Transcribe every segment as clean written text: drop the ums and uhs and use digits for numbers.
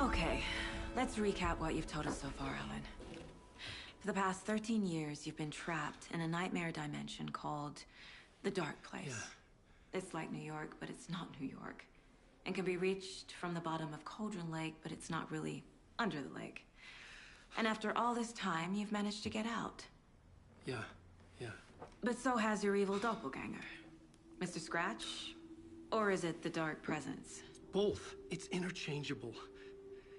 Okay, let's recap what you've told us so far, Alan. For the past 13 years, you've been trapped in a nightmare dimension called the Dark Place. Yeah. It's like New York, but it's not New York. And can be reached from the bottom of Cauldron Lake, but it's not really under the lake. And after all this time, you've managed to get out. Yeah. But so has your evil doppelganger. Mr. Scratch? Or is it the Dark Presence? Both. It's interchangeable.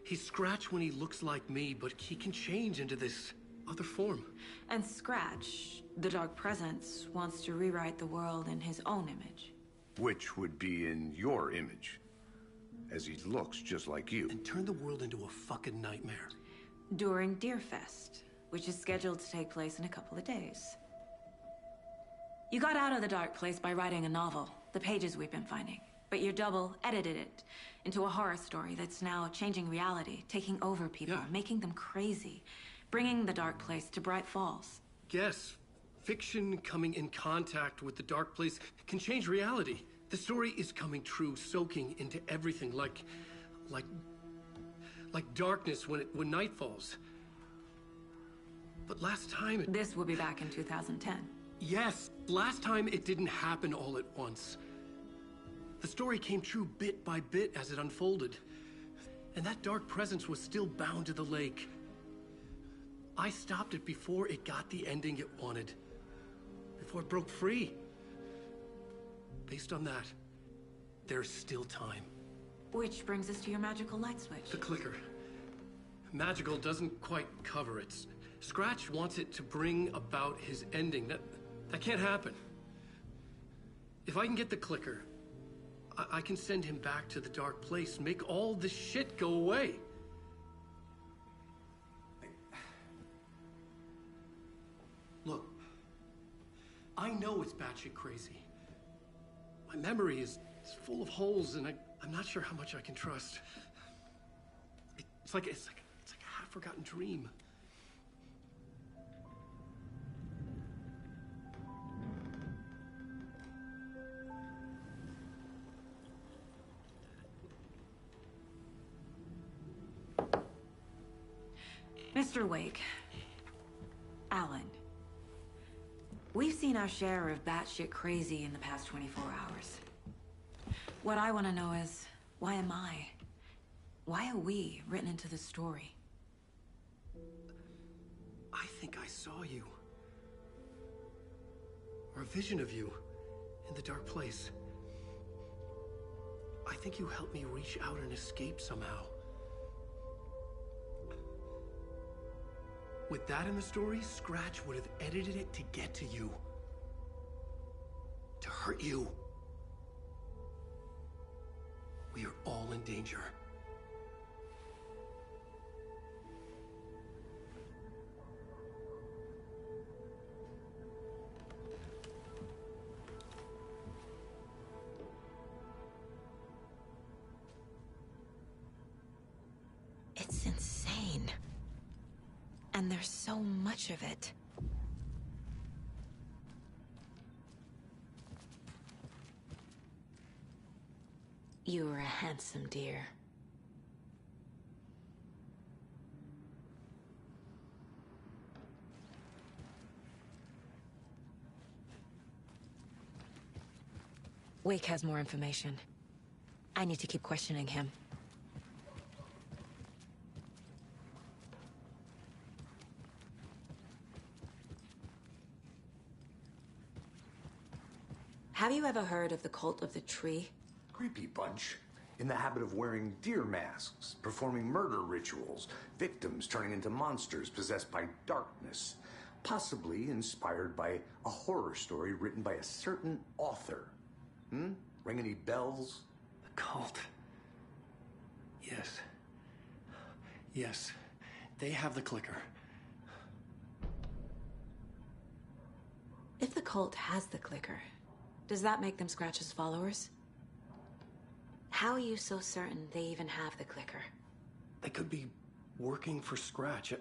He's Scratch when he looks like me, but he can change into this other form. And Scratch, the Dark Presence, wants to rewrite the world in his own image. Which would be in your image, as he looks just like you. And turn the world into a fucking nightmare. During Deerfest, which is scheduled to take place in a couple of days. You got out of the Dark Place by writing a novel, the pages we've been finding. But your double edited it into a horror story that's now changing reality, taking over people, making them crazy, bringing the Dark Place to Bright Falls. Yes, fiction coming in contact with the Dark Place can change reality. The story is coming true, soaking into everything, like darkness when night falls. But last time This will be back in 2010. Yes, last time it didn't happen all at once. The story came true bit by bit as it unfolded. And that Dark Presence was still bound to the lake. I stopped it before it got the ending it wanted. Before it broke free. Based on that, there's still time. Which brings us to your magical light switch. The clicker. Magical doesn't quite cover it. Scratch wants it to bring about his ending. That can't happen. If I can get the clicker, I can send him back to the Dark Place, make all this shit go away. Look, I know it's batshit crazy. My memory is full of holes, and I'm not sure how much I can trust. It's like a half-forgotten dream. Mr. Wake, Alan, we've seen our share of batshit crazy in the past 24 hours. What I want to know is, why am I? Why are we written into the story? I think I saw you. Or a vision of you in the Dark Place. I think you helped me reach out and escape somehow. With that in the story, Scratch would have edited it to get to you. To hurt you. We are all in danger. It's insane. And there's so much of it. You were a handsome deer. Wake has more information. I need to keep questioning him. Have you ever heard of the Cult of the Tree? Creepy bunch. In the habit of wearing deer masks, performing murder rituals, victims turning into monsters possessed by darkness. Possibly inspired by a horror story written by a certain author. Ring any bells? The cult. Yes. Yes. They have the clicker. If the cult has the clicker, does that make them Scratch's followers? How are you so certain they even have the clicker? They could be working for Scratch.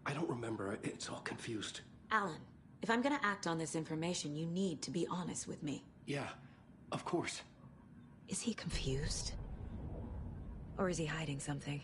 I don't remember. It's all confused. Alan, if I'm gonna act on this information, you need to be honest with me. Yeah, of course. Is he confused? Or is he hiding something?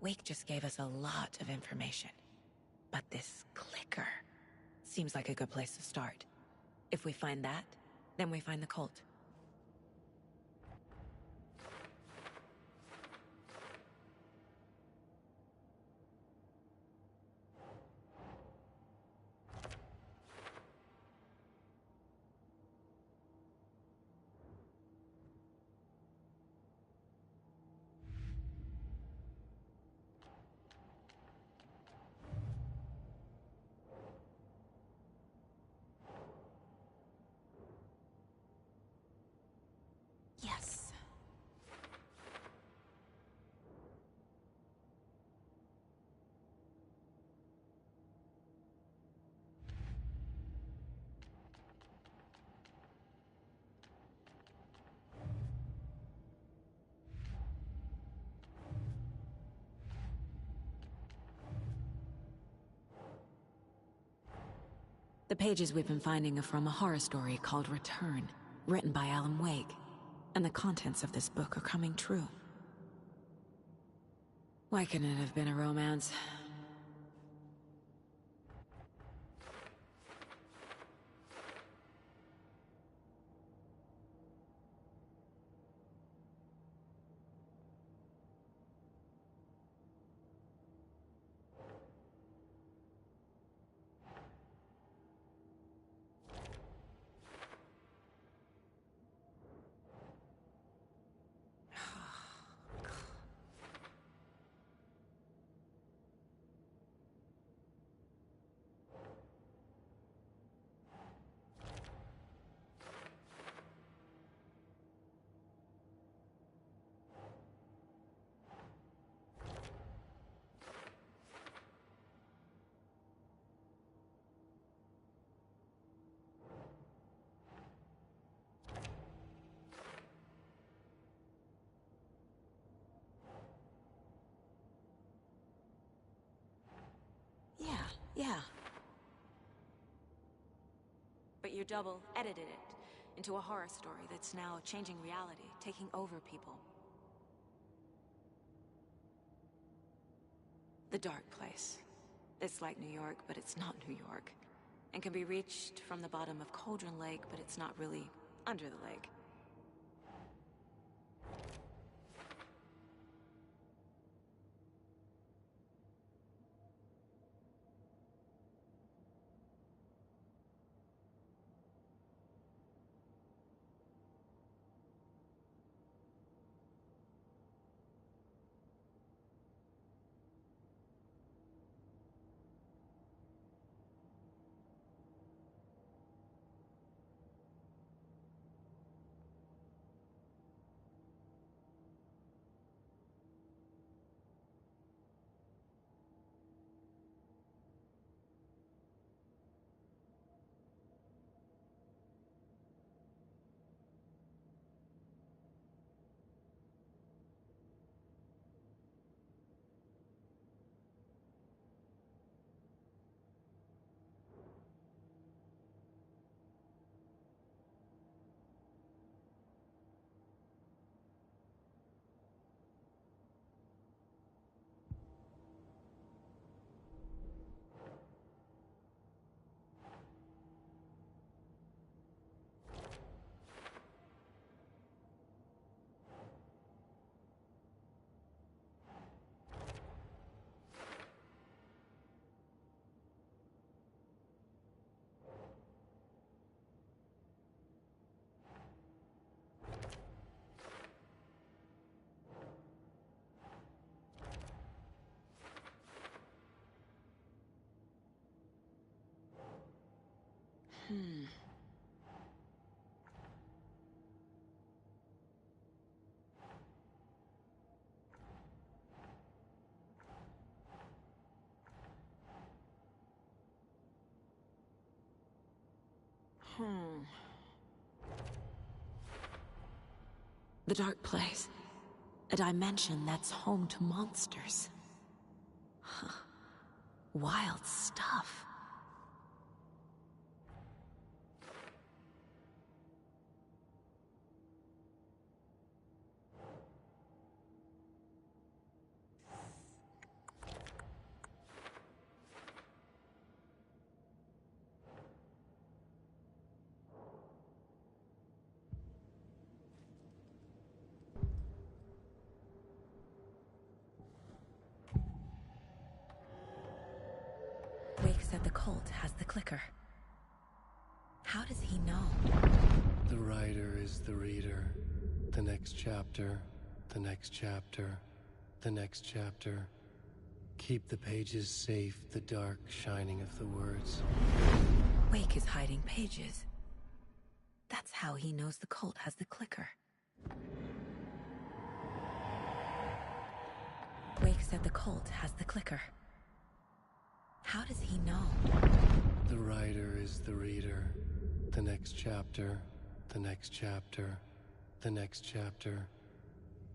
Wake just gave us a lot of information. But this clicker seems like a good place to start. If we find that, then we find the cult. Yes. The pages we've been finding are from a horror story called Return, written by Alan Wake. And the contents of this book are coming true. Why couldn't it have been a romance? Yeah. But you double edited it into a horror story that's now changing reality, taking over people. The Dark Place. It's like New York, but it's not New York. And can be reached from the bottom of Cauldron Lake, but it's not really under the lake. The Dark Place. A dimension that's home to monsters. Huh. Wild stuff. Wake said the cult has the clicker. How does he know? The writer is the reader. The next chapter, the next chapter, the next chapter. Keep the pages safe, the dark shining of the words. Wake is hiding pages. That's how he knows the cult has the clicker. Wake said the cult has the clicker. How does he know? The writer is the reader. The next chapter, the next chapter, the next chapter.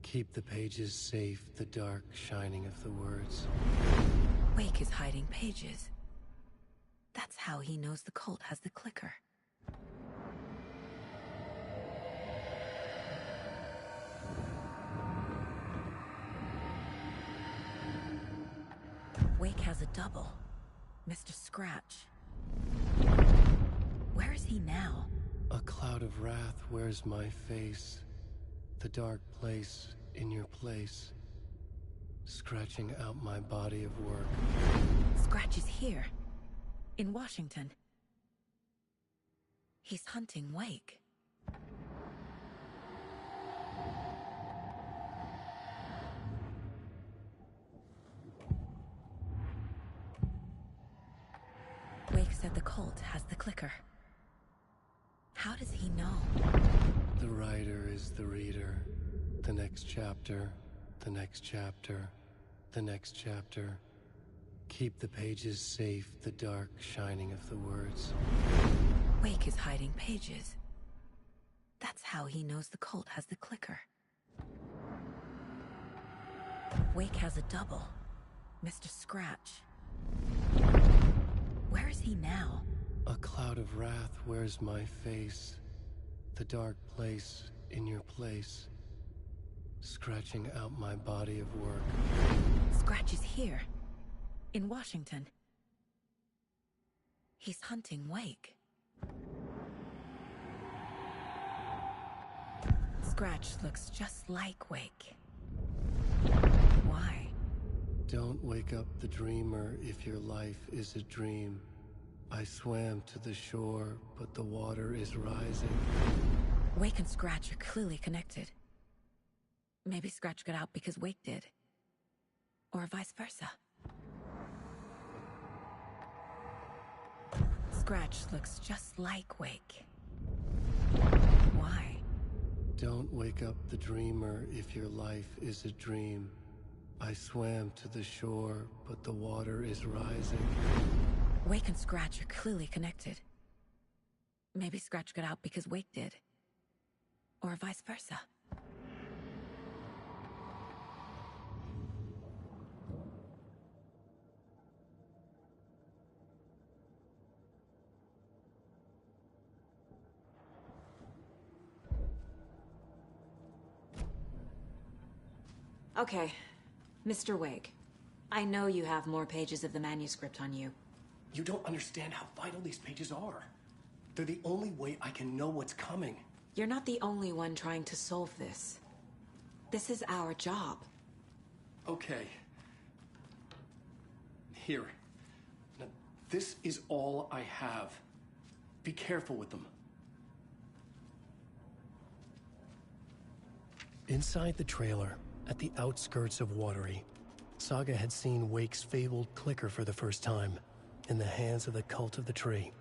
Keep the pages safe, the dark shining of the words. Wake is hiding pages. That's how he knows the cult has the clicker. Wake has a double. Mr. Scratch. Where is he now? A cloud of wrath wears my face. The dark place in your place. Scratching out my body of work. Scratch is here. In Washington. He's hunting Wake. Wake said the cult has the clicker. How does he know? The writer is the reader. The next chapter, the next chapter, the next chapter. Keep the pages safe, the dark shining of the words. Wake is hiding pages. That's how he knows the cult has the clicker. Wake has a double. Mr. Scratch. Where is he now? A cloud of wrath wears my face. The dark place in your place. Scratching out my body of work. Scratch is here. In Washington. He's hunting Wake. Scratch looks just like Wake. Why? Don't wake up the dreamer if your life is a dream. I swam to the shore, but the water is rising. Wake and Scratch are clearly connected. Maybe Scratch got out because Wake did. Or vice versa. Scratch looks just like Wake. Why? Don't wake up the dreamer if your life is a dream. I swam to the shore, but the water is rising. Wake and Scratch are clearly connected. Maybe Scratch got out because Wake did. Or vice versa. Okay, Mr. Wake. I know you have more pages of the manuscript on you. You don't understand how vital these pages are. They're the only way I can know what's coming. You're not the only one trying to solve this. This is our job. Okay. Here. Now, this is all I have. Be careful with them. Inside the trailer, at the outskirts of Watery, Saga had seen Wake's fabled clicker for the first time, in the hands of the Cult of the Tree.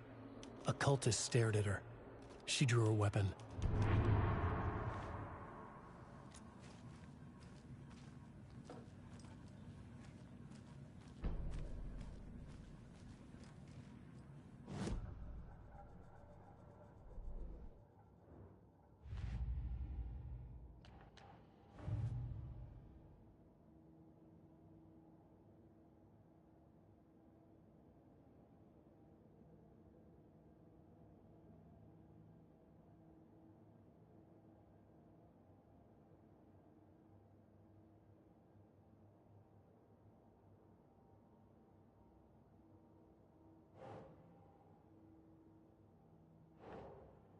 A cultist stared at her. She drew her weapon.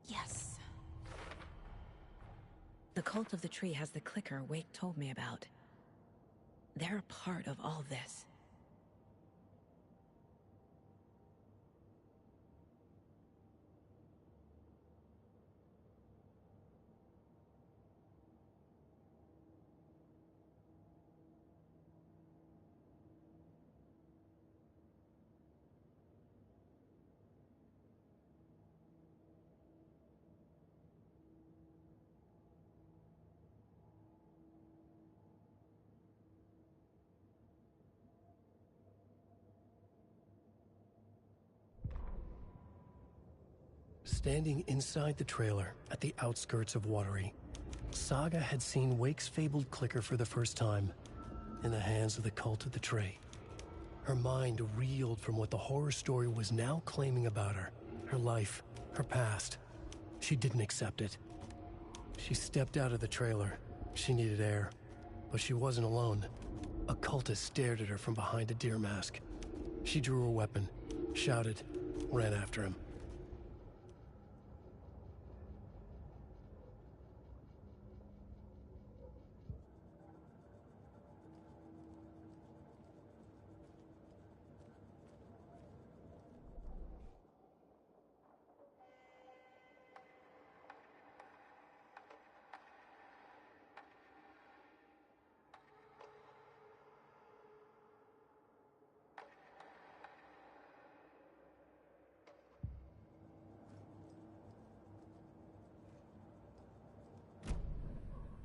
Yes. The cult of the tree has the clicker Wake told me about. They're a part of all this. Standing inside the trailer at the outskirts of Watery, Saga had seen Wake's fabled clicker for the first time, in the hands of the cult of the tree. Her mind reeled from what the horror story was now claiming about her, her life, her past. She didn't accept it. She stepped out of the trailer. She needed air, but she wasn't alone. A cultist stared at her from behind a deer mask. She drew her weapon, shouted, ran after him.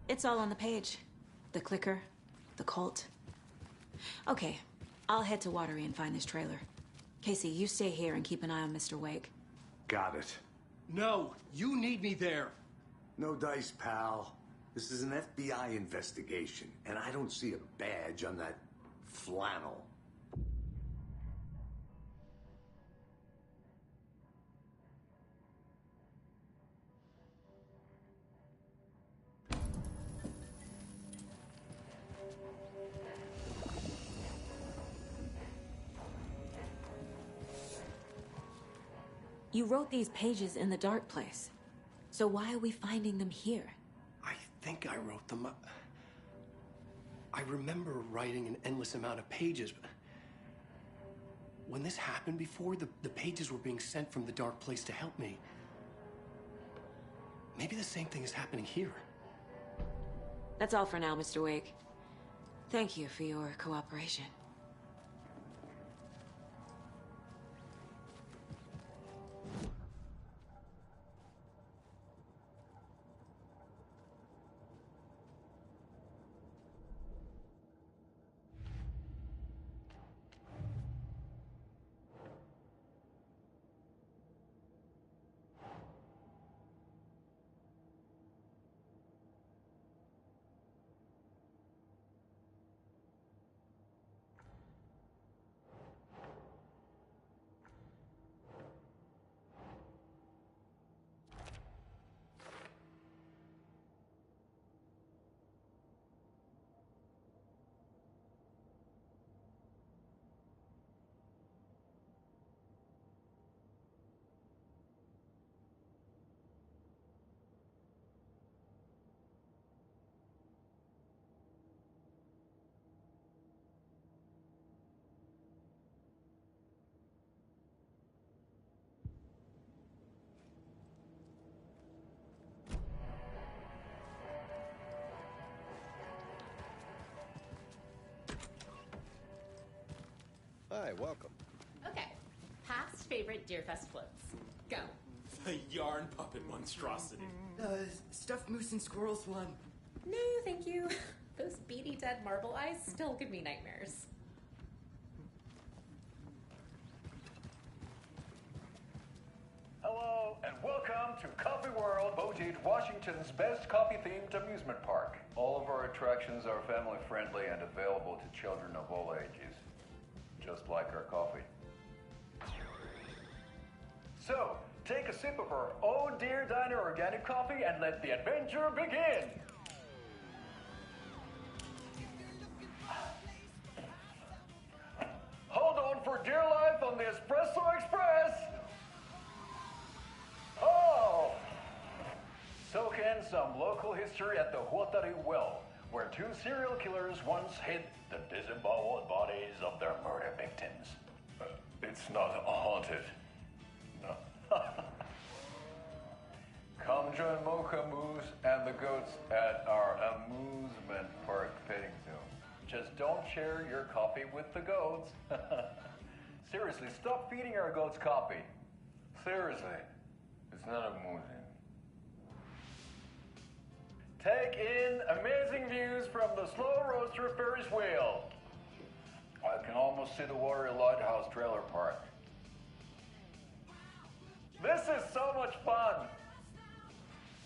It's all on the page. The clicker, the cult. Okay, I'll head to Watery and find this trailer. Casey, you stay here and keep an eye on Mr. Wake. Got it. No, you need me there. No dice, pal. This is an FBI investigation, and I don't see a badge on that flannel. You wrote these pages in the dark place. So why are we finding them here? I think I wrote them. I remember writing an endless amount of pages. But when this happened before, the pages were being sent from the dark place to help me. Maybe the same thing is happening here. That's all for now, Mr. Wake. Thank you for your cooperation. Hi, welcome. Okay, past, favorite Deerfest floats. Go. The yarn puppet monstrosity. Stuffed moose and squirrels one. No, thank you. Those beady dead marble eyes still give me nightmares. Hello, and welcome to Coffee World, Bogate, Washington's best coffee-themed amusement park. All of our attractions are family-friendly and available to children of all ages, just like our coffee. So, take a sip of our Oh Dear Diner organic coffee and let the adventure begin! Hold on for dear life on the Espresso Express! Oh! Soak in some local history at the Huatari Well, where two serial killers once hid the disemboweled bodies of their murder victims. It's not haunted. No. Come join Mocha Moose and the goats at our amusement park petting zoo. Just don't share your coffee with the goats. Seriously, stop feeding our goats coffee. Seriously. It's not amusing. Take in amazing views from the Slow Roaster Ferris wheel. I can almost see the Watery Lighthouse trailer park. This is so much fun.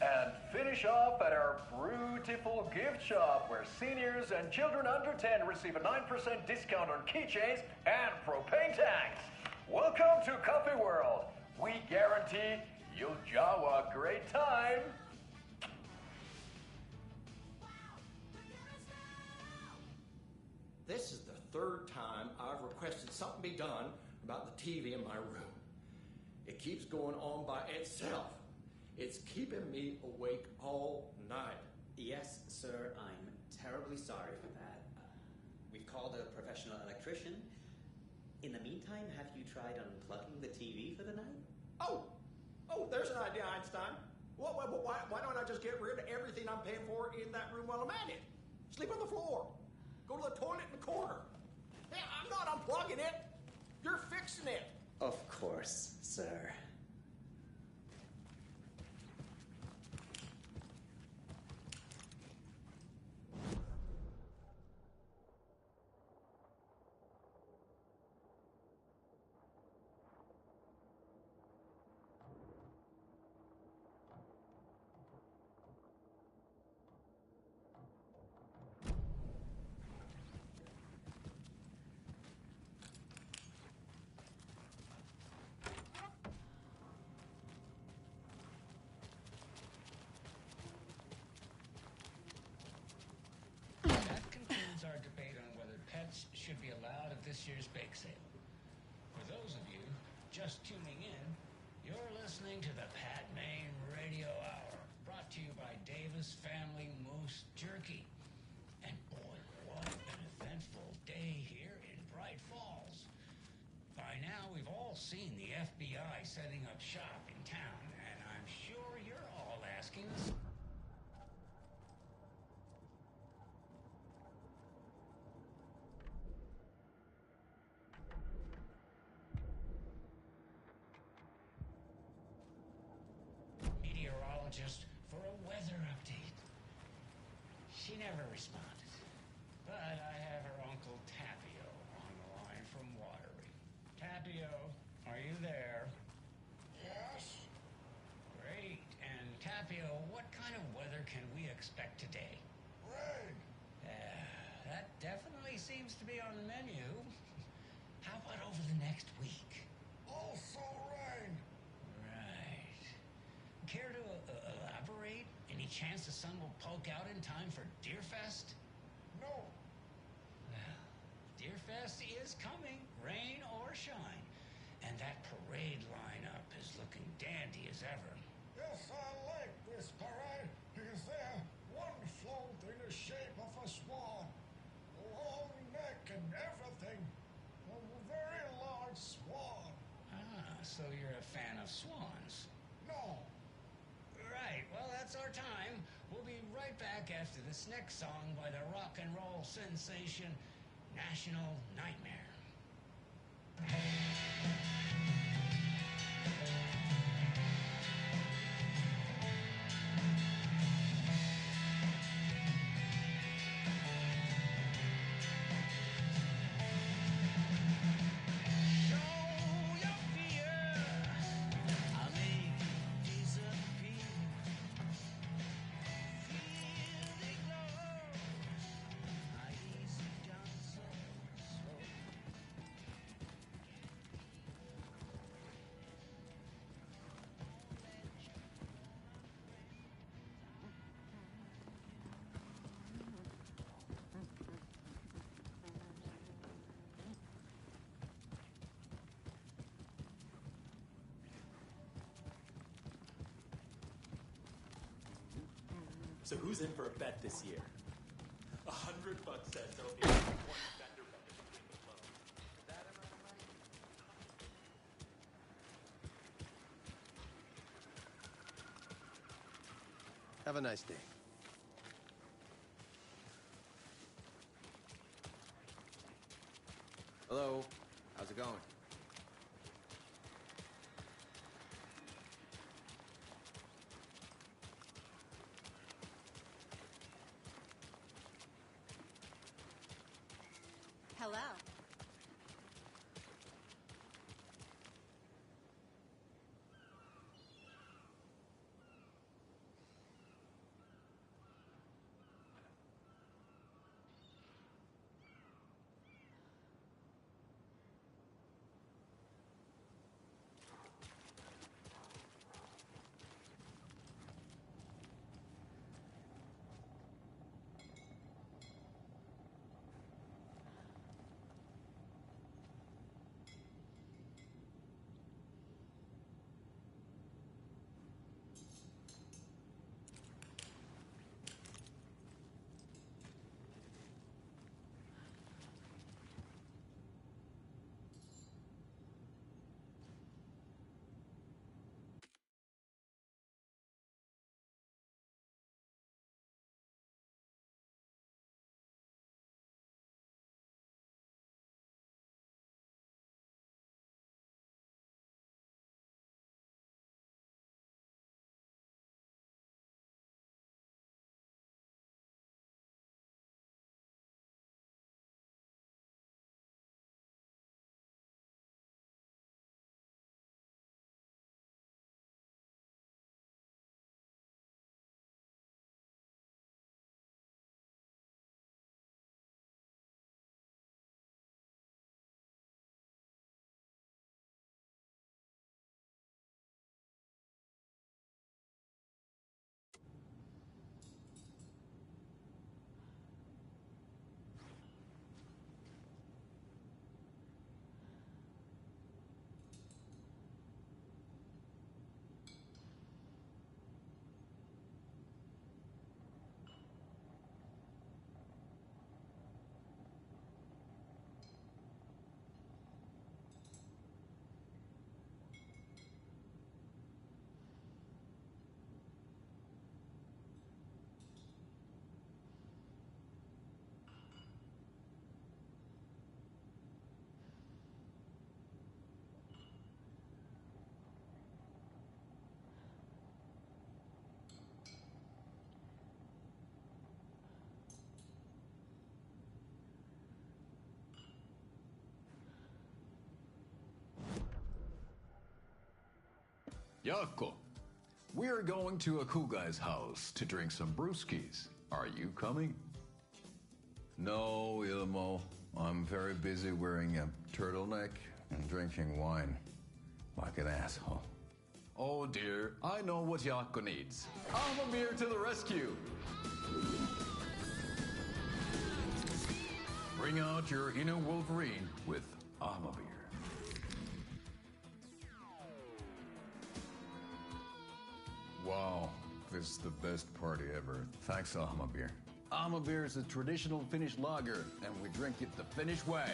And finish off at our beautiful gift shop where seniors and children under 10 receive a 9% discount on keychains and propane tanks. Welcome to Coffee World. We guarantee you'll jaw a great time. This is the third time I've requested something be done about the TV in my room. It keeps going on by itself. It's keeping me awake all night. Yes, sir, I'm terribly sorry for that. We've called a professional electrician. In the meantime, have you tried unplugging the TV for the night? Oh, there's an idea, Einstein. Why don't I just get rid of everything I'm paying for in that room while I'm at it? Sleep on the floor. Go to the toilet in the corner. Hey, I'm not unplugging it. You're fixing it. Of course, sir. Our debate on whether pets should be allowed at this year's bake sale. For those of you just tuning in, you're listening to the Pat Maine Radio Hour, brought to you by Davis Family Moose Jerky. And boy, what an eventful day here in Bright Falls. By now, we've all seen the FBI setting up shop in town, and I'm sure you're all asking the meteorologist for a weather update. She never responded, but I have her Uncle Tapio on the line from Watery. Tapio, are you there? Yes. Great. And Tapio, what kind of weather can we expect today? Rain. That definitely seems to be on the menu. How about over the next week? Also rain. Right. Care to elaborate? Any chance the sun will poke out in time for Deerfest? No. Well, Deerfest is coming, rain or shine. And that parade lineup is looking dandy as ever. Yes, I like this parade because they're one float in the shape of a swan. A long neck and everything. A very large swan. Ah, so you're a fan of swans? No. Right, well, that's our time. We'll be right back after this next song by the rock and roll sensation, National Nightmare. So who's in for a bet this year? $100 says there'll be one fender bender between the clubs. That amount of money? Have a nice day. Hello. How's it going? Hello. Jaakko, we're going to Akugai's house to drink some brewskis. Are you coming? No, Ilmo. I'm very busy wearing a turtleneck and drinking wine. Like an asshole. Oh dear, I know what Jaakko needs. Amamir to the rescue! Bring out your inner Wolverine with Amamir. Wow, this is the best party ever. Thanks, Amamir. Amamir is a traditional Finnish lager, and we drink it the Finnish way.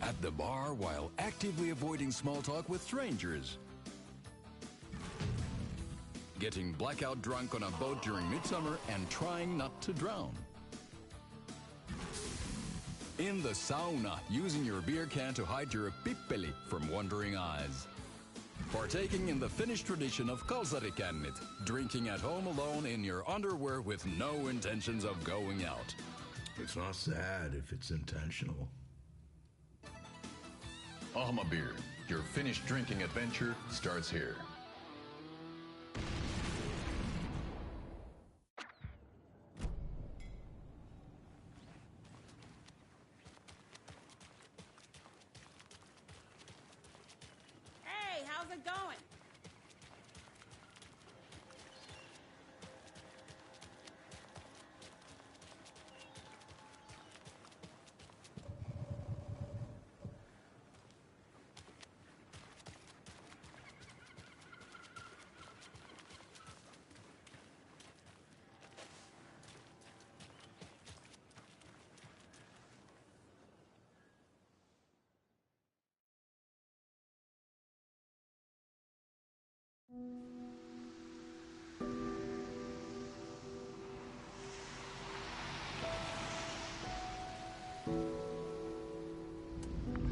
At the bar while actively avoiding small talk with strangers. Getting blackout drunk on a boat during midsummer and trying not to drown. In the sauna, using your beer can to hide your pippeli from wandering eyes. Partaking in the Finnish tradition of kalsarikännit, drinking at home alone in your underwear with no intentions of going out. It's not sad if it's intentional. Amamir, your Finnish drinking adventure starts here. Hey, how's it going?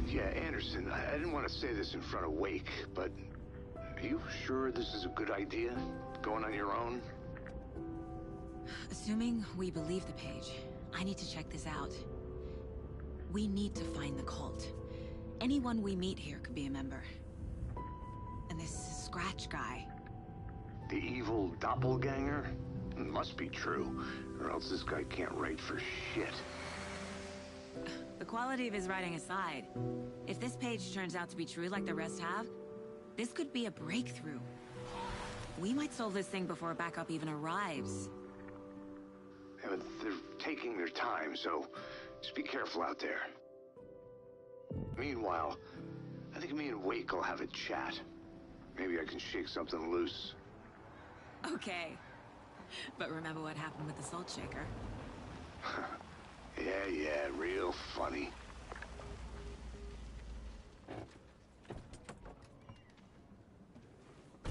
Yeah, Anderson, I didn't want to say this in front of Wake, but are you sure this is a good idea? Going on your own? Assuming we believe the page, I need to check this out. We need to find the cult. Anyone we meet here could be a member. And this Scratch guy. The evil doppelganger? Must be true, or else this guy can't write for shit. The quality of his writing aside, if this page turns out to be true like the rest have, this could be a breakthrough. We might solve this thing before backup even arrives. Yeah, but they're taking their time, so just be careful out there. Meanwhile, I think me and Wake will have a chat. Maybe I can shake something loose. Okay. But remember what happened with the salt shaker? Yeah, real funny.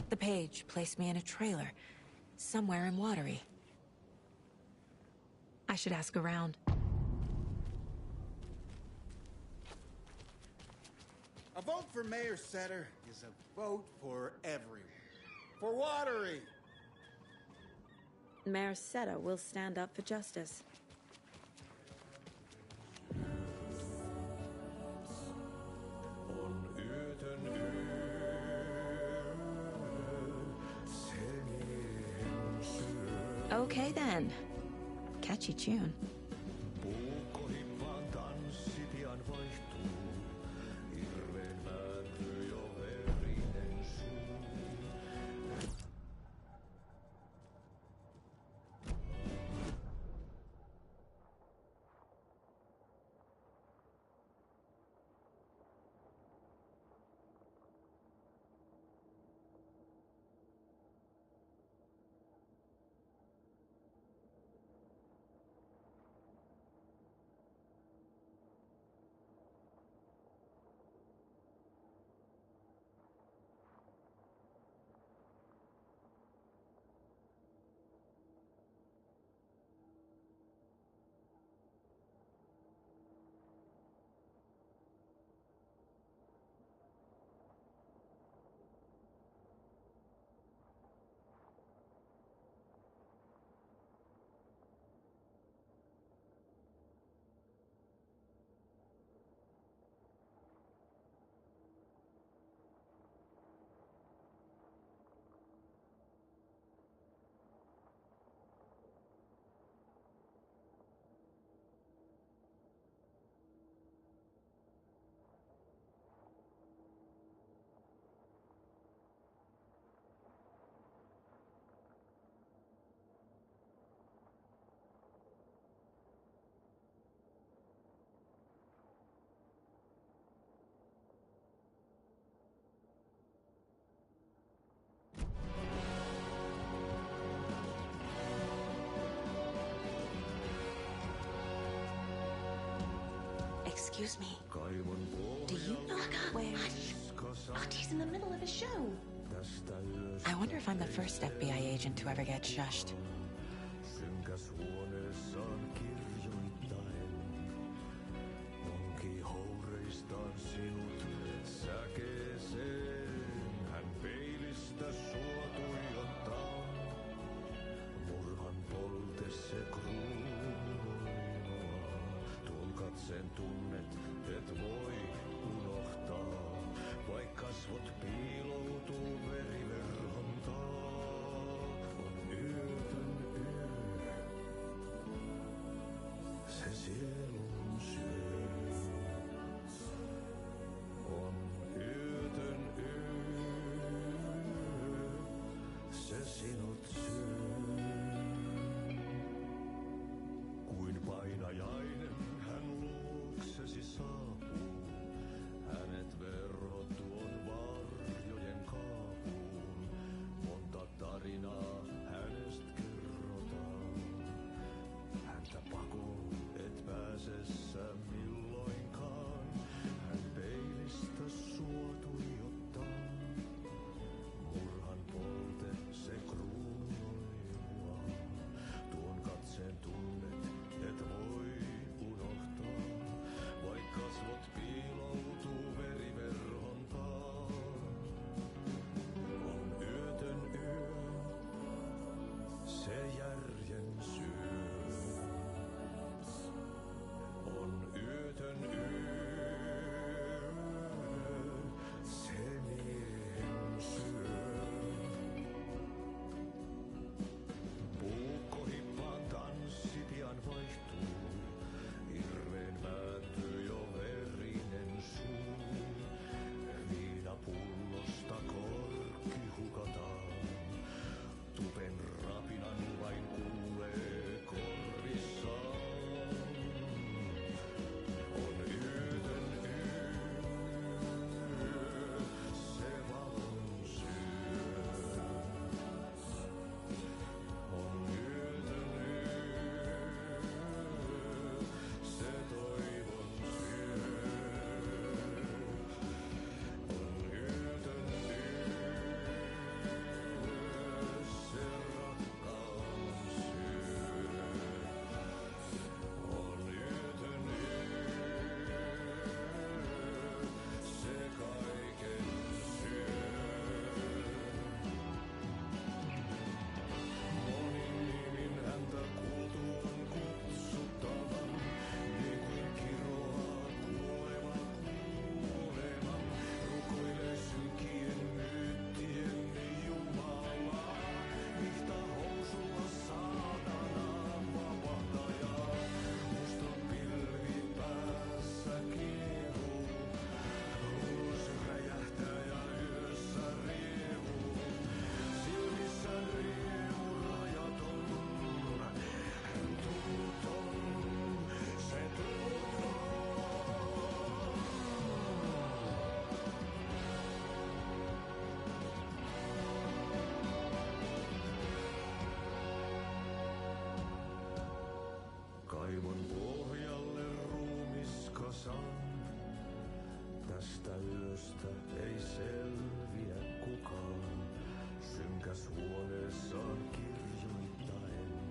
The page placed me in a trailer, somewhere in Watery. I should ask around. A vote for Mayor Setter is a vote for everyone. For Watery! Mayor Seta will stand up for justice. Okay then. Catchy tune. Excuse me. Do you know where... He's in the middle of a show. I wonder if I'm the first FBI agent to ever get shushed. Sen tunnet, et voi unohtaa, vaikka kasvot piiloutuu veriverhon taa. On yötön sisällöstä ei selviä kukaan. Synkäs huoneessaan kirjoittain.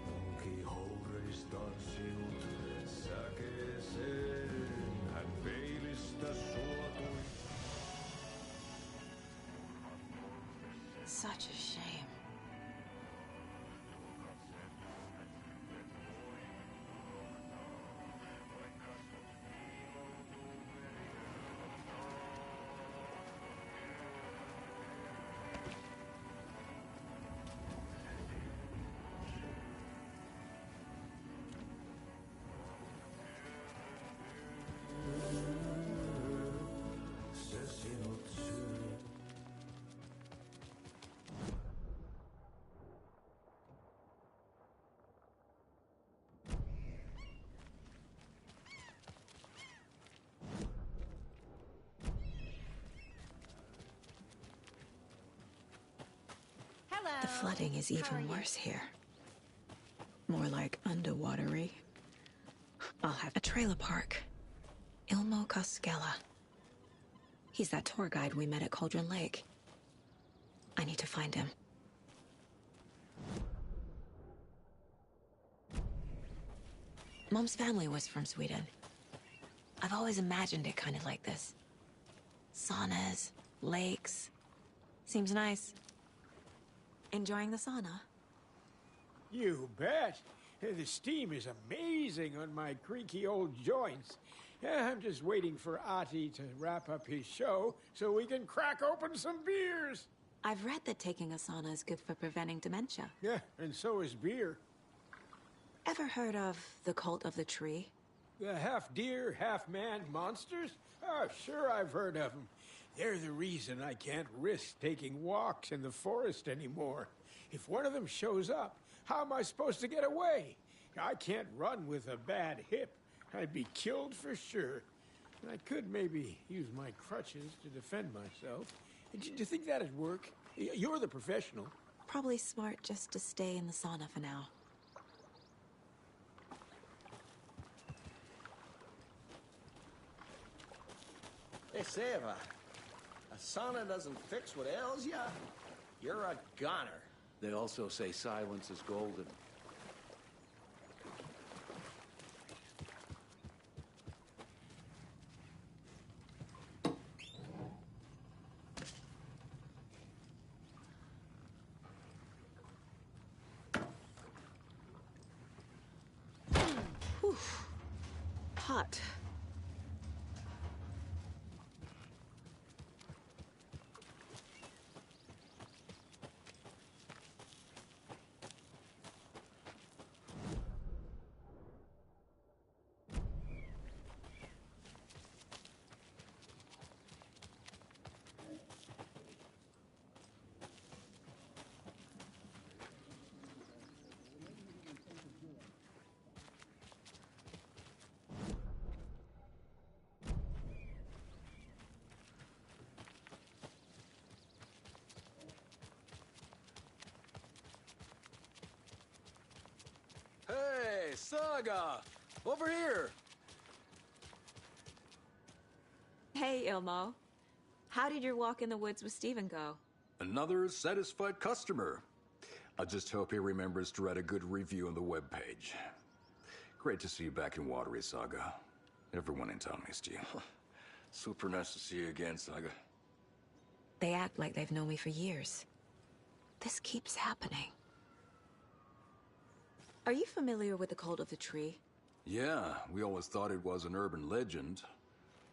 Onki houreistaan siut säkeeseen. Hän peilistä suotui. Such a shame. Se sinut syö. Hello. The flooding is How are even you? worse here. More like underwatery. I'll have a trailer park. Ilmo Koskela. He's that tour guide we met at Cauldron Lake. I need to find him. Mom's family was from Sweden. I've always imagined it kind of like this. Saunas, lakes. Seems nice. Enjoying the sauna? You bet. The steam is amazing on my creaky old joints. I'm just waiting for Ati to wrap up his show so we can crack open some beers. I've read that taking a sauna is good for preventing dementia. Yeah, and so is beer. Ever heard of the Cult of the Tree? The half-deer, half-man monsters? Oh, sure I've heard of them. They're the reason I can't risk taking walks in the forest anymore. If one of them shows up, how am I supposed to get away? I can't run with a bad hip. I'd be killed for sure. I could maybe use my crutches to defend myself. Do you think that'd work? You're the professional. Probably smart just to stay in the sauna for now. Hey, Seva, a sauna doesn't fix what ails ya? You're a goner. They also say silence is golden. Whew. Hot. Hey, Saga! Over here! Hey, Ilmo. How did your walk in the woods with Steven go? Another satisfied customer. I just hope he remembers to write a good review on the webpage. Great to see you back in Watery, Saga. Everyone in town missed you. Super nice to see you again, Saga. They act like they've known me for years. This keeps happening. Are you familiar with the Cult of the Tree? Yeah, we always thought it was an urban legend.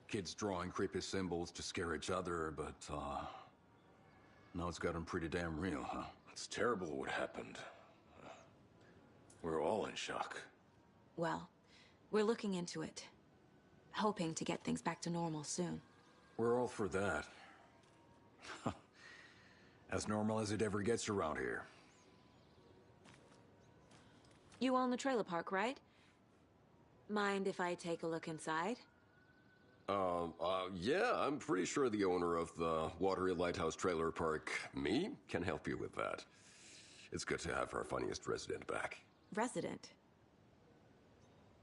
Kids drawing creepy symbols to scare each other, but, now it's gotten pretty damn real, huh? It's terrible what happened. We're all in shock. Well, we're looking into it. Hoping to get things back to normal soon. We're all for that. As normal as it ever gets around here. You own the trailer park, right? Mind if I take a look inside? Yeah, I'm pretty sure the owner of the Watery Lighthouse Trailer Park, me, can help you with that. It's good to have our funniest resident back. Resident?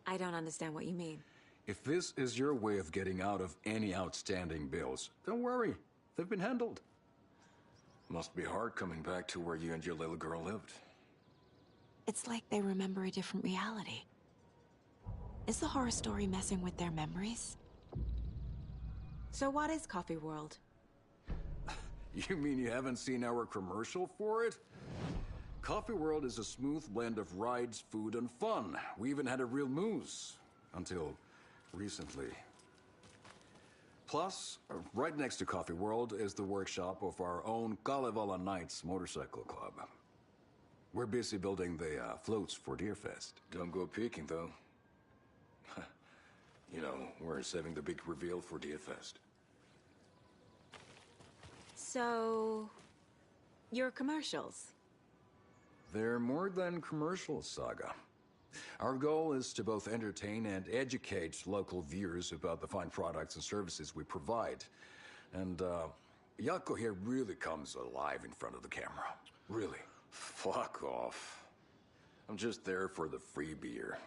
I don't understand what you mean. If this is your way of getting out of any outstanding bills, don't worry. They've been handled. Must be hard coming back to where you and your little girl lived. It's like they remember a different reality. Is the horror story messing with their memories? So what is Coffee World? You mean you haven't seen our commercial for it? Coffee World is a smooth blend of rides, food, and fun. We even had a real moose. Until recently. Plus, right next to Coffee World is the workshop of our own Kalevala Knights Motorcycle Club. We're busy building the floats for Deerfest. Don't go peeking, though. You know, we're saving the big reveal for Deerfest. So... your commercials? They're more than commercials, Saga. Our goal is to both entertain and educate local viewers about the fine products and services we provide. And, Jaakko here really comes alive in front of the camera. Really. Fuck off. I'm just there for the free beer.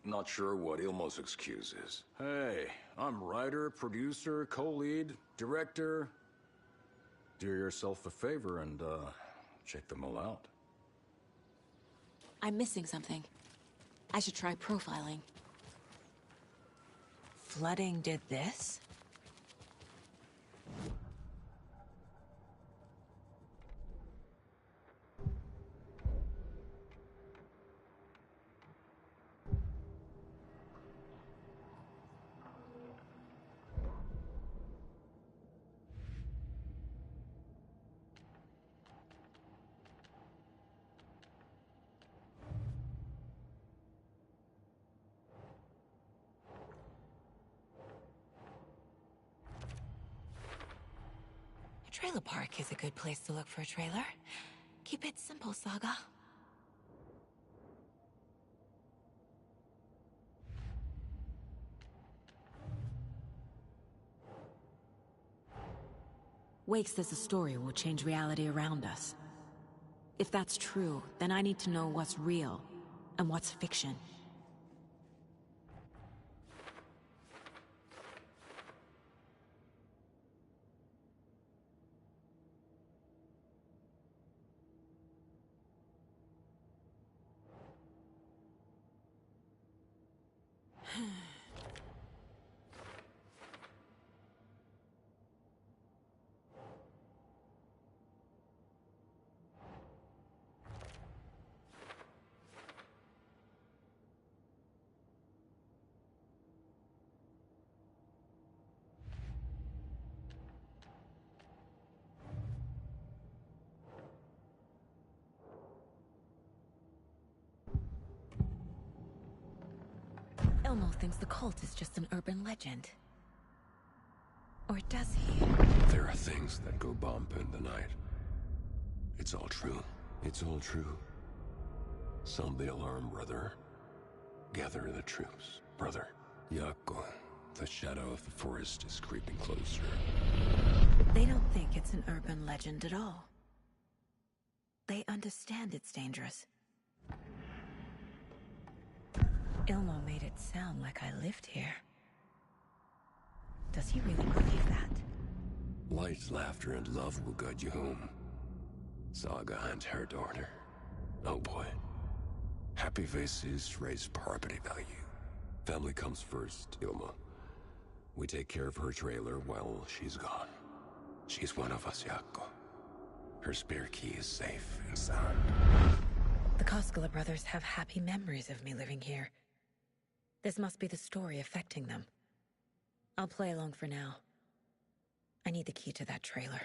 Not sure what Ilmo's excuse is. Hey, I'm writer, producer, co-lead, director. Do yourself a favor and, check them all out. I'm missing something. I should try profiling. Flooding did this? Trailer park is a good place to look for a trailer. Keep it simple, Saga. Wake says the story will change reality around us. If that's true, then I need to know what's real and what's fiction. Ilmo thinks the cult is just an urban legend. Or does he? There are things that go bump in the night. It's all true. It's all true. Sound the alarm, brother. Gather the troops, brother. Jaakko, the shadow of the forest is creeping closer. They don't think it's an urban legend at all. They understand it's dangerous. Ilmo made it sound like I lived here. Does he really believe that? Light, laughter, and love will guide you home. Saga and her daughter. Oh boy. Happy faces raise property value. Family comes first, Ilma. We take care of her trailer while she's gone. She's one of us, Jaakko. Her spare key is safe and sound. The Koskela brothers have happy memories of me living here. This must be the story affecting them. I'll play along for now. I need the key to that trailer.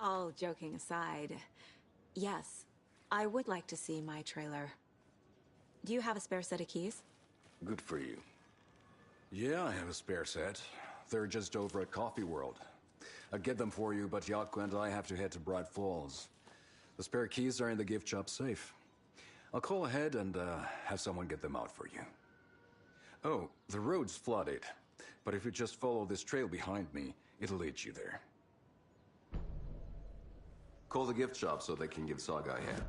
All joking aside, yes, I would like to see my trailer. Do you have a spare set of keys? Good for you. Yeah, I have a spare set. They're just over at Coffee World. I'd get them for you, but Jaakko and I have to head to Bright Falls. The spare keys are in the gift shop safe. I'll call ahead and have someone get them out for you. Oh, the road's flooded, but if you just follow this trail behind me, it'll lead you there. Call the gift shop so they can give Saga a hand.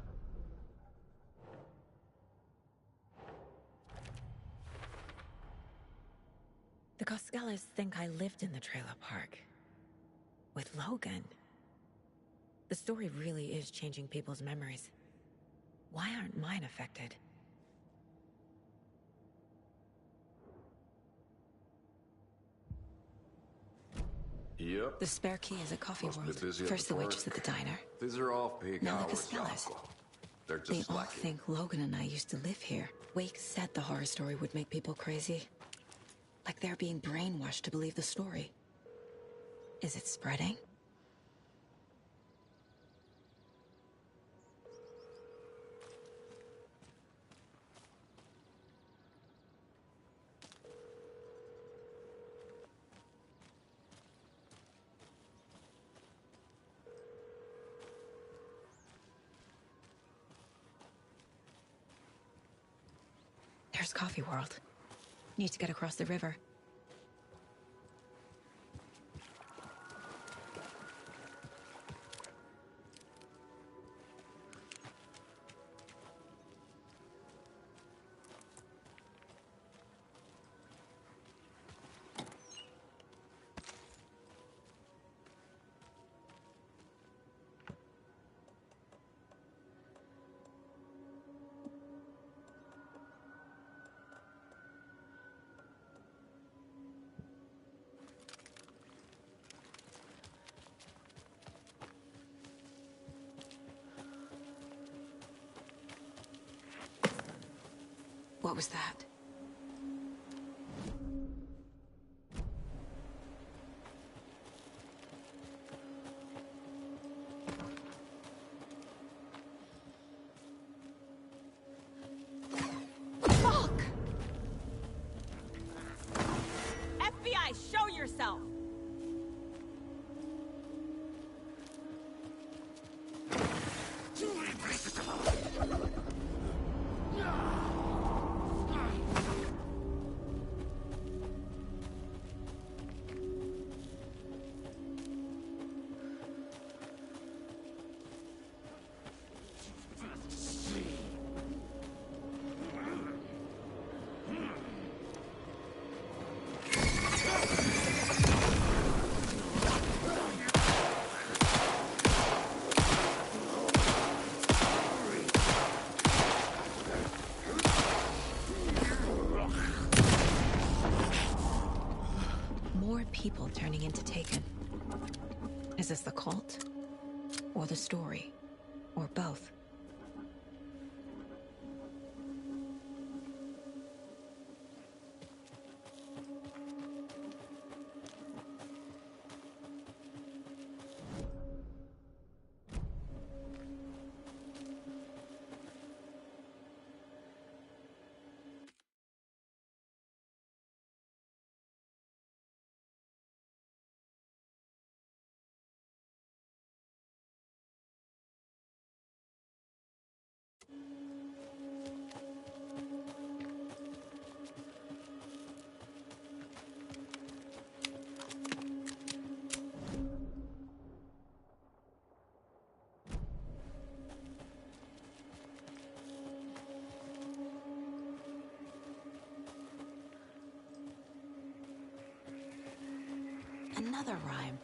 The Coskellas think I lived in the trailer park. With Logan. The story really is changing people's memories. Why aren't mine affected? Yep. The spare key is at Coffee Must be World. busy at First the the park. waitress at the diner. These are off-peak Now the hours, Coskellas. Yako. They're They just all like you. think Logan and I used to live here. Wake said the horror story would make people crazy. Like they're being brainwashed to believe the story. Is it spreading? There's Coffee World. Need to get across the river. What was that? Fuck! FBI, show yourself! More people turning into Taken. Is this the cult? Or the story? Or both? Another rhyme.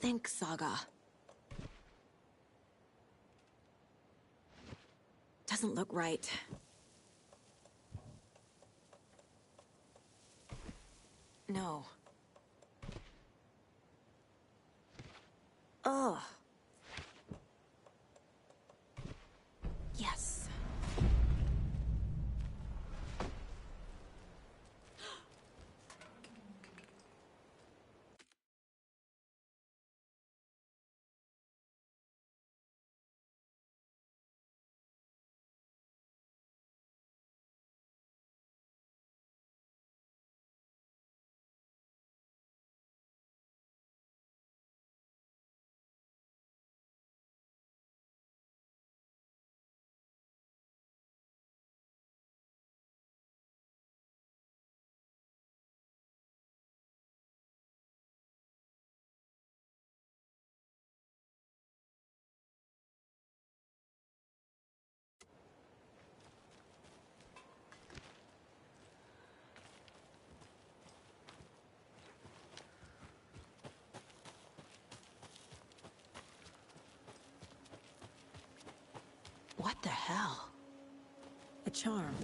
Think, Saga. Doesn't look right. know. Ugh. Yes. What the hell? A charm.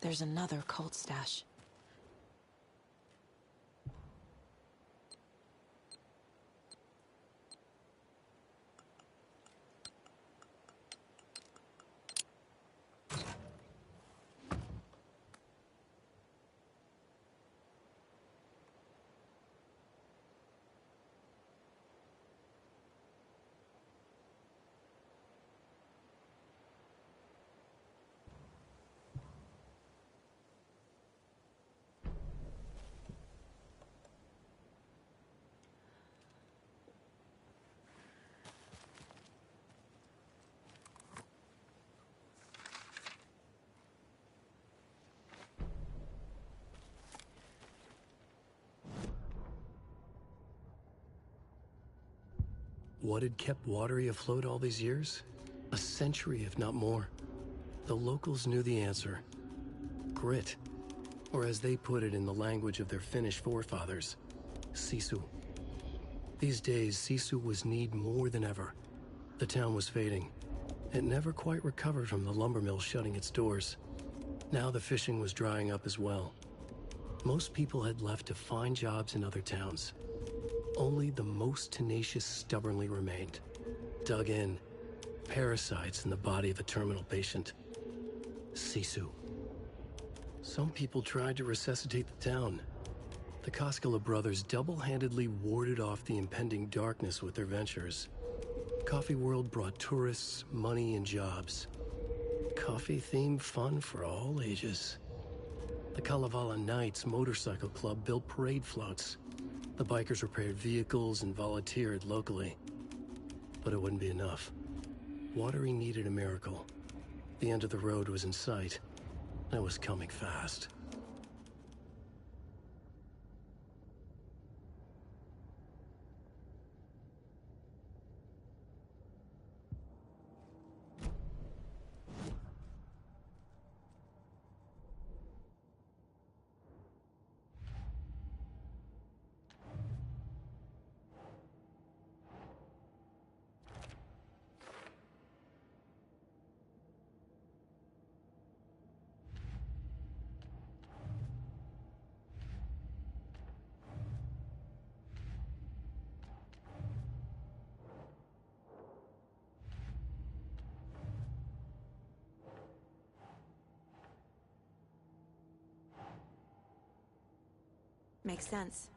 There's another cult stash. What had kept Watery afloat all these years? A century, if not more. The locals knew the answer. Grit. Or as they put it in the language of their Finnish forefathers, Sisu. These days, Sisu was needed more than ever. The town was fading. It never quite recovered from the lumber mill shutting its doors. Now the fishing was drying up as well. Most people had left to find jobs in other towns. Only the most tenacious stubbornly remained. Dug in. Parasites in the body of a terminal patient. Sisu. Some people tried to resuscitate the town. The Koskela brothers double-handedly warded off the impending darkness with their ventures. Coffee World brought tourists, money, and jobs. Coffee-themed fun for all ages. The Kalevala Knights Motorcycle Club built parade floats. The bikers repaired vehicles and volunteered locally. But it wouldn't be enough. Watery needed a miracle. The end of the road was in sight. I was coming fast. Makes sense.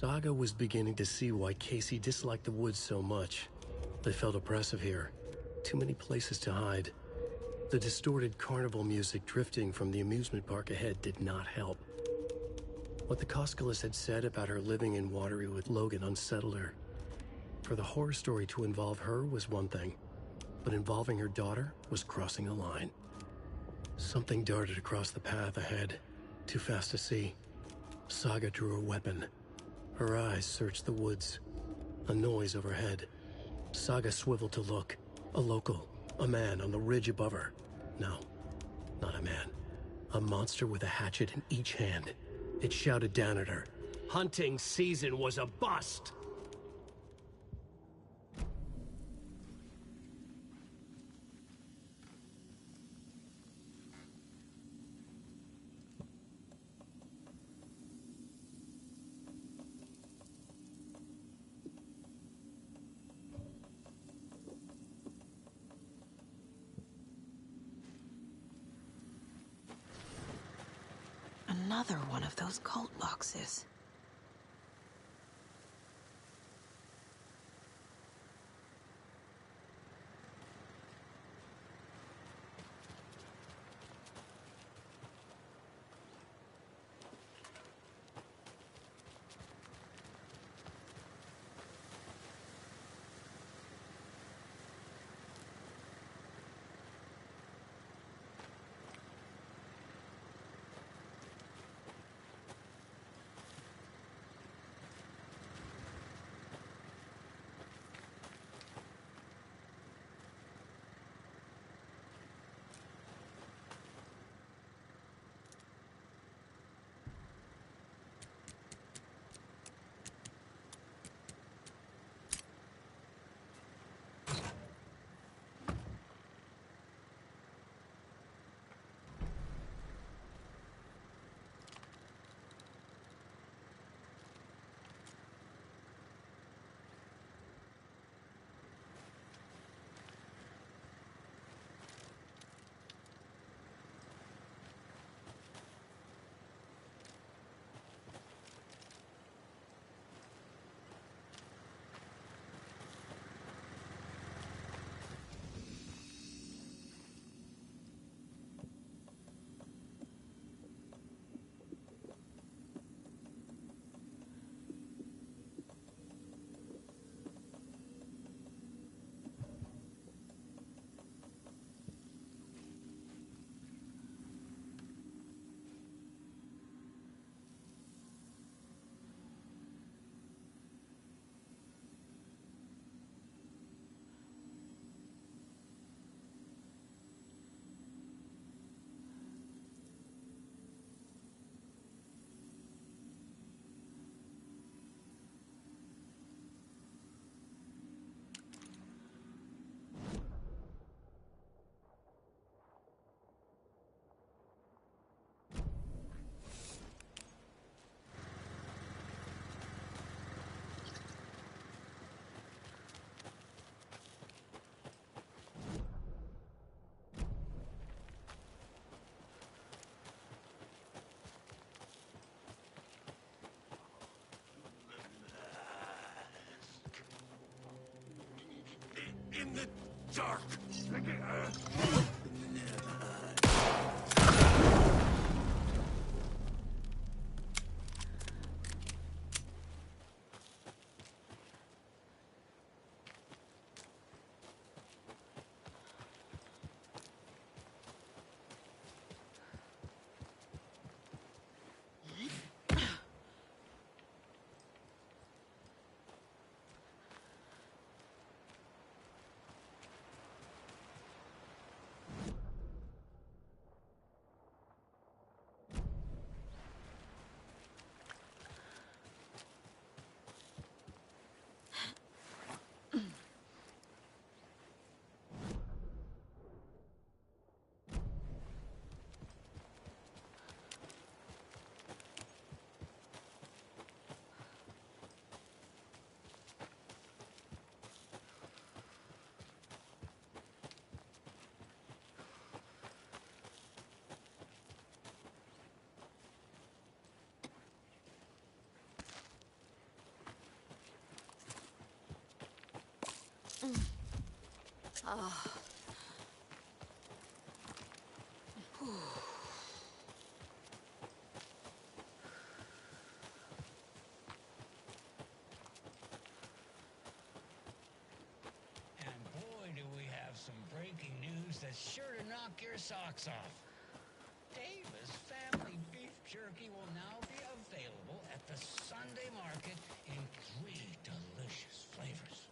Saga was beginning to see why Casey disliked the woods so much. They felt oppressive here. Too many places to hide. The distorted carnival music drifting from the amusement park ahead did not help. What the Koskalis had said about her living in Watery with Logan unsettled her. For the horror story to involve her was one thing, but involving her daughter was crossing a line. Something darted across the path ahead, too fast to see. Saga drew her weapon. Her eyes searched the woods. A noise overhead. Saga swiveled to look. A local. A man on the ridge above her. No, not a man. A monster with a hatchet in each hand. It shouted down at her. Hunting season was a bust! Another one of those cult boxes. dark. Oh. And boy, do we have some breaking news that's sure to knock your socks off. Davis Family Beef Jerky will now be available at the Sunday market in 3 delicious flavors.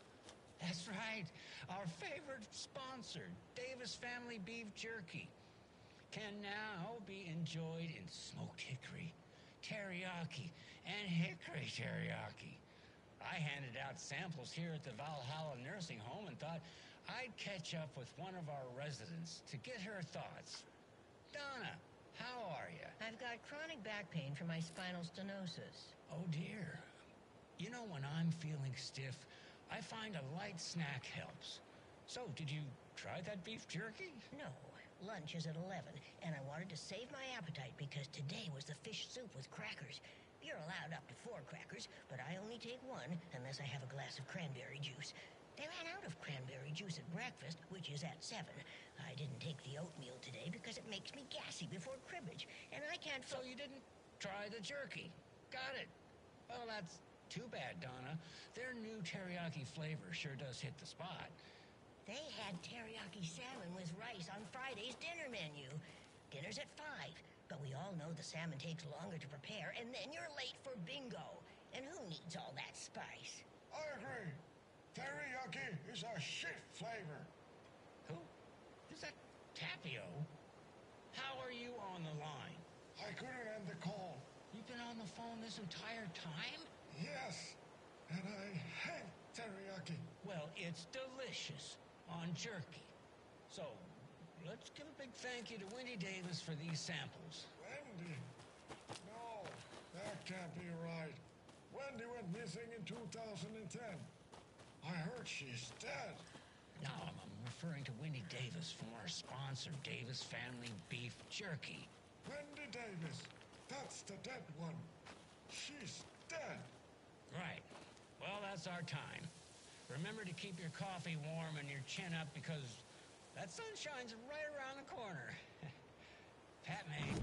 That's right. Our favorite sponsor, Davis Family Beef Jerky, can now be enjoyed in smoked hickory, teriyaki, and hickory teriyaki. I handed out samples here at the Valhalla Nursing Home and thought I'd catch up with one of our residents to get her thoughts. Donna, how are you? I've got chronic back pain from my spinal stenosis. Oh, dear. You know, when I'm feeling stiff, I find a light snack helps. So, did you try that beef jerky? No. Lunch is at 11, and I wanted to save my appetite because today was the fish soup with crackers. You're allowed up to 4 crackers, but I only take 1 unless I have a glass of cranberry juice. They ran out of cranberry juice at breakfast, which is at 7. I didn't take the oatmeal today because it makes me gassy before cribbage, and I can't... So you didn't try the jerky. Got it. Well, that's too bad, Donna. Their new teriyaki flavor sure does hit the spot. They had teriyaki salmon with rice on Friday's dinner menu. Dinner's at 5, but we all know the salmon takes longer to prepare, and then you're late for bingo. And who needs all that spice? I agree. Teriyaki is a shit flavor. Who? Is that Tapio? How are you on the line? I couldn't end the call. You've been on the phone this entire time? Yes, and I hate teriyaki. Well, it's delicious on jerky. So, let's give a big thank you to Wendy Davis for these samples. Wendy? No, that can't be right. Wendy went missing in 2010. I heard she's dead. No, I'm referring to Wendy Davis from our sponsor, Davis Family Beef Jerky. Wendy Davis. That's the dead one. She's dead. Right. Well, that's our time. Remember to keep your coffee warm and your chin up because that sunshine's right around the corner. Pat May.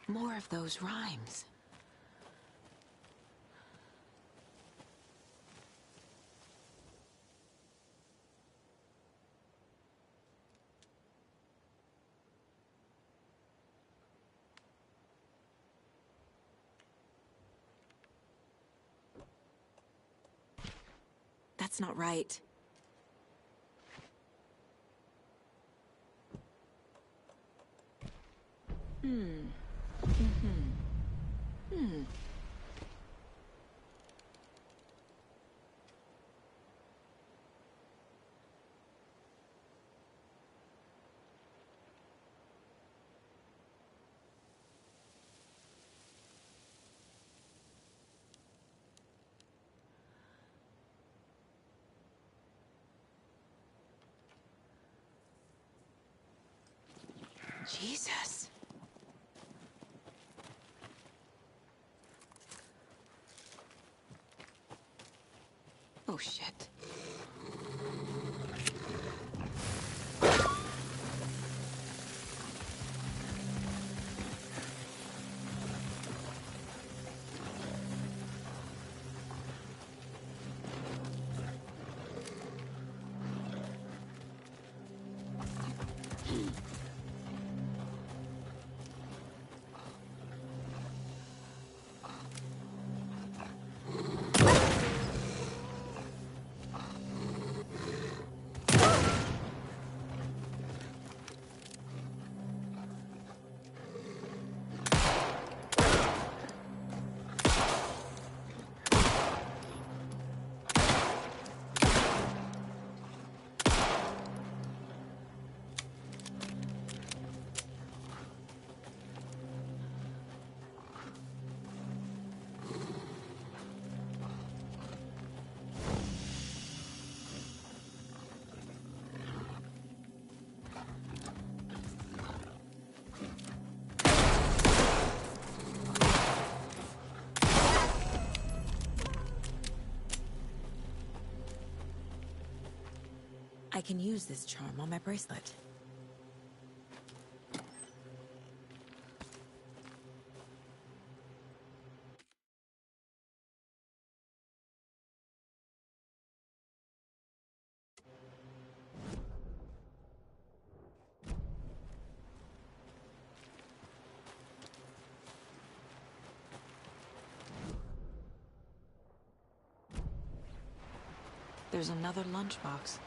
More of those rhymes. That's not right. Jesus. Oh, shit. I can use this charm on my bracelet. There's another lunchbox.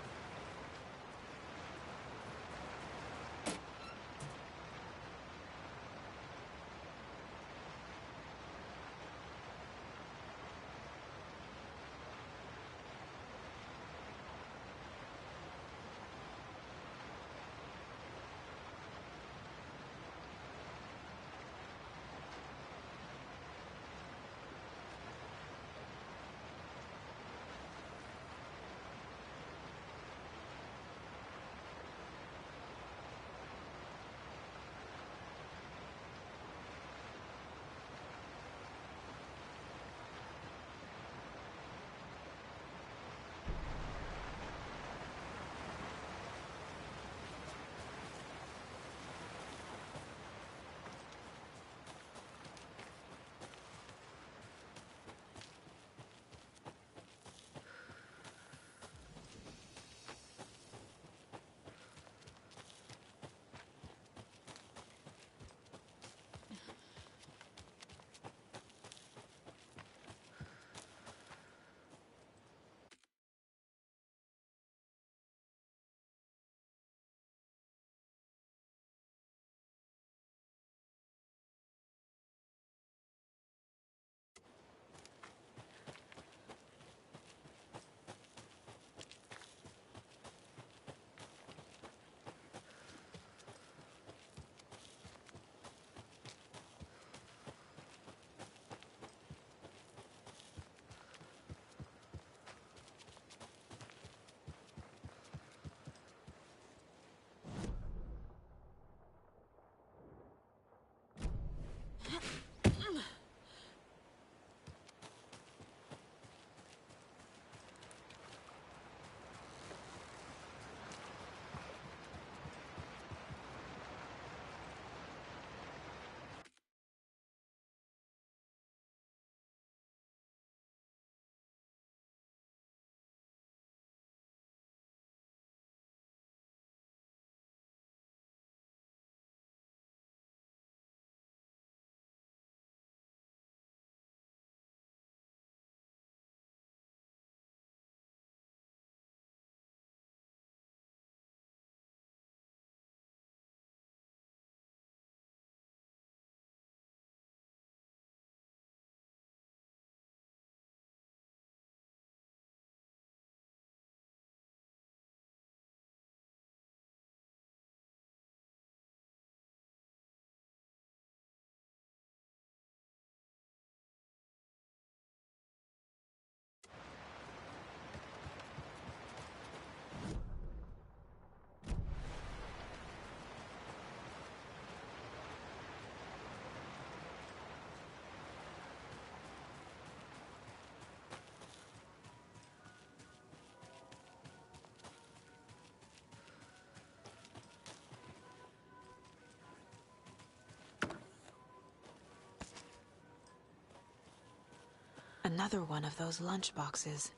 Another one of those lunchboxes.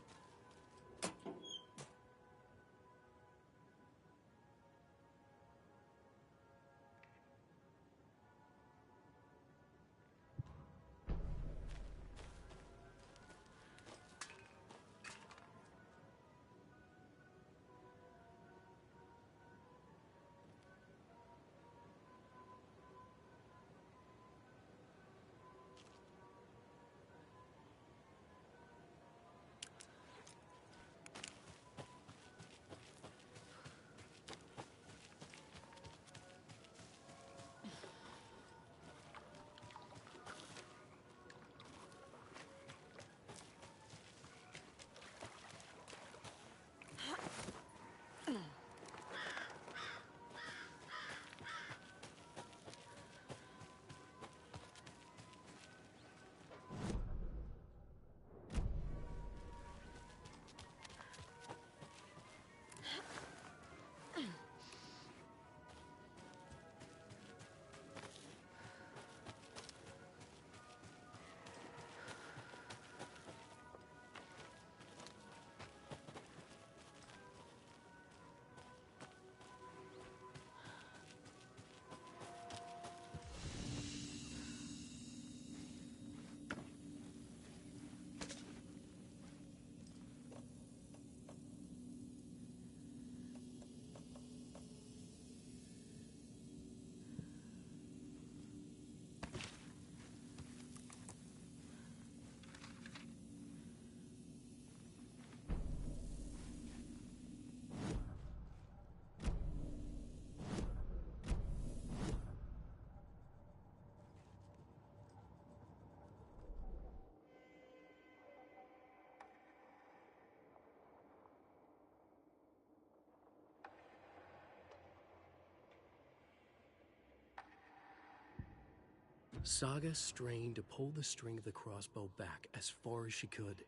Saga strained to pull the string of the crossbow back as far as she could.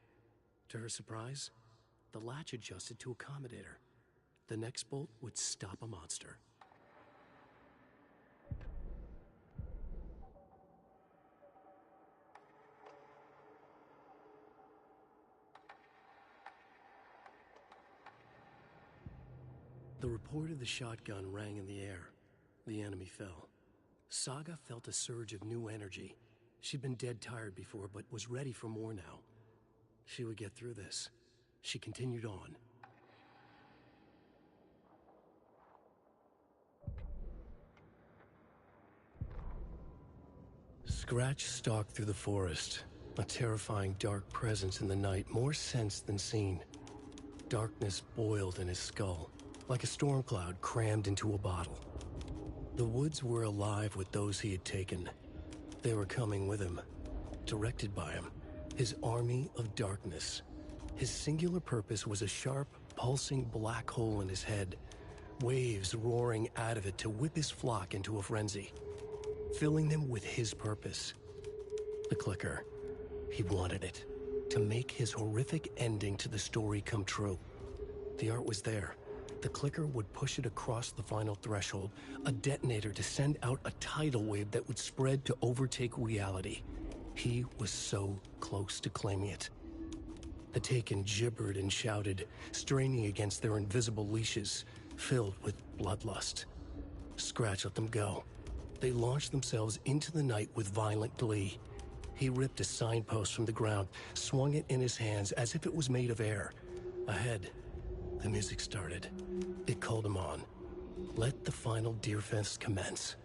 To her surprise, the latch adjusted to accommodate her. The next bolt would stop a monster. The report of the shotgun rang in the air. The enemy fell. Saga felt a surge of new energy. She'd been dead tired before, but was ready for more now. She would get through this. She continued on. Scratch stalked through the forest, a terrifying dark presence in the night, more sensed than seen. Darkness boiled in his skull, like a storm cloud crammed into a bottle. The woods were alive with those he had taken. They were coming with him, directed by him, his army of darkness. His singular purpose was a sharp, pulsing black hole in his head, waves roaring out of it to whip his flock into a frenzy, filling them with his purpose. The clicker. He wanted it, to make his horrific ending to the story come true. The art was there. The clicker would push it across the final threshold, a detonator to send out a tidal wave that would spread to overtake reality. He was so close to claiming it. The Taken gibbered and shouted, straining against their invisible leashes, filled with bloodlust. Scratch let them go. They launched themselves into the night with violent glee. He ripped a signpost from the ground, swung it in his hands as if it was made of air. Ahead, the music started. It called him on. Let the final Deerfest commence.